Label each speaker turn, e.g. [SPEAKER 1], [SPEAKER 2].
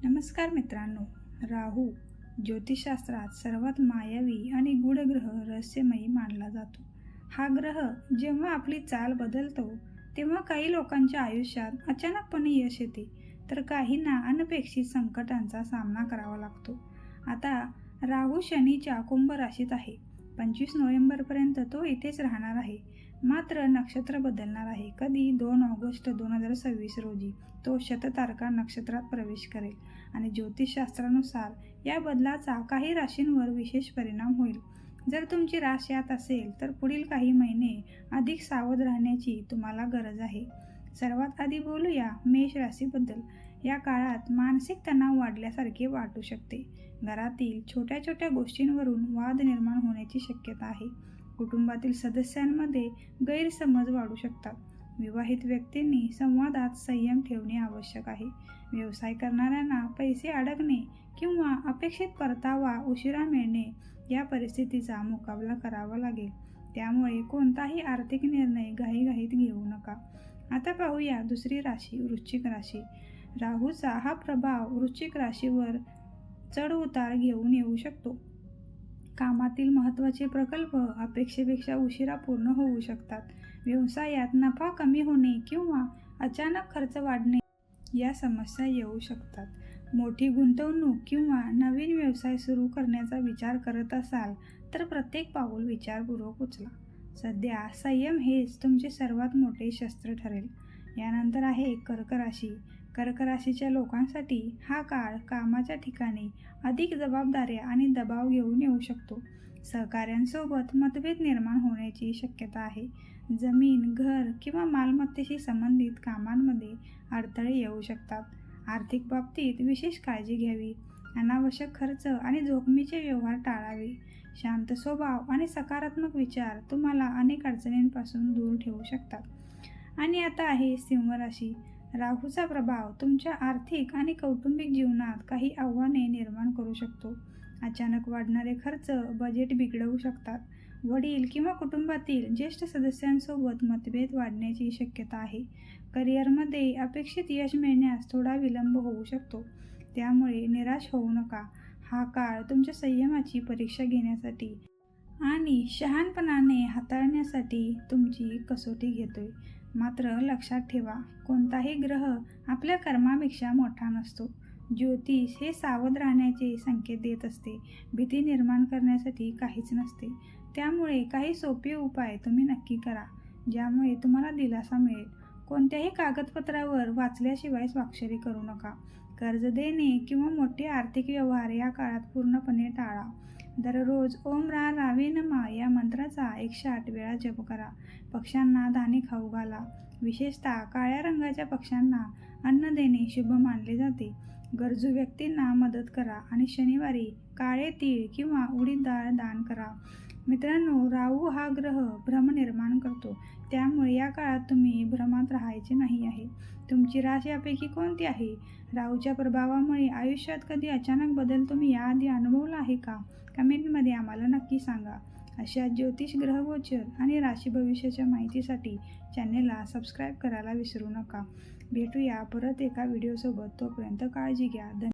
[SPEAKER 1] नमस्कार मित्रांनो. राहू ज्योतिषशास्त्रात सर्वात मायावी आणि गूढ ग्रह रहस्यमयी मानला जातो. हा ग्रह जेव्हा आपली चाल बदलतो तेव्हा काही लोकांच्या आयुष्यात अचानकपणे यश येते, तर काहींना अनपेक्षित संकटांचा सामना करावा लागतो. आता राहू शनीच्या कुंभ राशीत आहे. 25 नोव्हेंबरपर्यंत तो इथेच राहणार आहे. मात्र नक्षत्र बदलणार आहे. कधी 2 ऑगस्ट 2026 रोजी तो शततारका नक्षत्रात प्रवेश करेल आणि ज्योतिषशास्त्रानुसार या बदलाचा काही राशींवर विशेष परिणाम होईल. जर तुमची रास यात असेल तर पुढील काही महिने अधिक सावध राहण्याची तुम्हाला गरज आहे. सर्वात आधी बोलूया मेष राशीबद्दल. या काळात मानसिक तणाव वाढल्यासारखे वाटू शकते. घरातील छोट्या छोट्या गोष्टींवरून वाद निर्माण होण्याची शक्यता आहे. कुटुंबातील सदस्यांमध्ये गैरसमज वाढू शकतात. विवाहित व्यक्तींनी संवादात संयम ठेवणे आवश्यक आहे. व्यवसाय करणाऱ्यांना पैसे अडकणे किंवा अपेक्षित परतावा उशिरा मिळणे या परिस्थितीचा मुकाबला करावा लागेल. त्यामुळे कोणताही आर्थिक निर्णय घाईघाईत घेऊ नका. आता पाहूया दुसरी राशी, वृश्चिक राशी. राहूचा हा प्रभाव वृश्चिक राशीवर चढ उतार घेऊन येऊ शकतो. कामातील महत्त्वाचे प्रकल्प अपेक्षेपेक्षा उशिरा पूर्ण होऊ शकतात. व्यवसायात नफा कमी होणे किंवा अचानक खर्च वाढणे या समस्या येऊ शकतात. मोठी गुंतवणूक किंवा नवीन व्यवसाय सुरू करण्याचा विचार करत असाल तर प्रत्येक पाऊल विचारपूर्वक उचला. सध्या संयम हेच तुमचे सर्वात मोठे शस्त्र ठरेल. यानंतर आहे कर्क राशी. कर्क राशीच्या लोकांसाठी हा काळ कामाच्या ठिकाणी अधिक जबाबदाऱ्या आणि दबाव घेऊन येऊ शकतो. सहकाऱ्यांसोबत मतभेद निर्माण होण्याची शक्यता आहे. जमीन, घर किंवा मालमत्तेशी संबंधित कामांमध्ये अडथळे येऊ शकतात. आर्थिक बाबतीत विशेष काळजी घ्यावी. अनावश्यक खर्च आणि जोखमीचे व्यवहार टाळावे. शांत स्वभाव आणि सकारात्मक विचार तुम्हाला अनेक अडचणींपासून दूर ठेवू शकतात. आणि आता आहे सिंह राशी. राहूचा प्रभाव तुमच्या आर्थिक आणि कौटुंबिक जीवनात काही आव्हाने निर्माण करू शकतो. अचानक वाढणारे खर्च बजेट बिघडवू शकतात. वडील किंवा कुटुंबातील ज्येष्ठ सदस्यांसोबत मतभेद वाढण्याची शक्यता आहे. करिअरमध्ये अपेक्षित यश मिळण्यास थोडा विलंब होऊ शकतो. त्यामुळे निराश होऊ नका. हा काळ तुमच्या संयमाची परीक्षा घेण्यासाठी आणि शहाणपणाने हाताळण्यासाठी तुमची कसोटी घेतोय. मात्र लक्षात ठेवा, कोणताही ग्रह आपल्या कर्मापेक्षा मोठा नसतो. ज्योतिष हे सावध राहण्याचे संकेत देत असते. भीती निर्माण करण्यासाठी काहीच नसते. त्यामुळे काही सोपे उपाय तुम्ही नक्की करा, ज्यामुळे तुम्हाला दिलासा मिळेल. कोणत्याही कागदपत्रावर वाचल्याशिवाय स्वाक्षरी करू नका. कर्ज देणे किंवा मोठे आर्थिक व्यवहार या काळात पूर्णपणे टाळा. दररोज ओम रा रावे नमा या मंत्राचा 108 वेळा जप करा. पक्ष्यांना दाणे खाऊ घाला. विशेषतः काळ्या रंगाच्या पक्ष्यांना अन्न देणे शुभ मानले जाते. गरजू व्यक्तींना मदत करा आणि शनिवारी काळे तीळ किंवा उडीद डाळ दान करा. मित्रांनो, राहू हा ग्रह भ्रम निर्माण करतो. त्यामुळे या काळात तुम्ही भ्रमात राहायचे नाही आहे. तुमची राशी यापैकी कोणती आहे? राहूच्या प्रभावामुळे आयुष्यात कधी अचानक बदल तुम्ही याआधी अनुभवला आहे का? कमेंटमध्ये आम्हाला नक्की सांगा. अशा ज्योतिष, ग्रहगोचर आणि राशी भविष्याच्या माहितीसाठी चॅनेलला सबस्क्राईब करायला विसरू नका. भेटूया परत एका व्हिडिओसोबत. तोपर्यंत काळजी घ्या.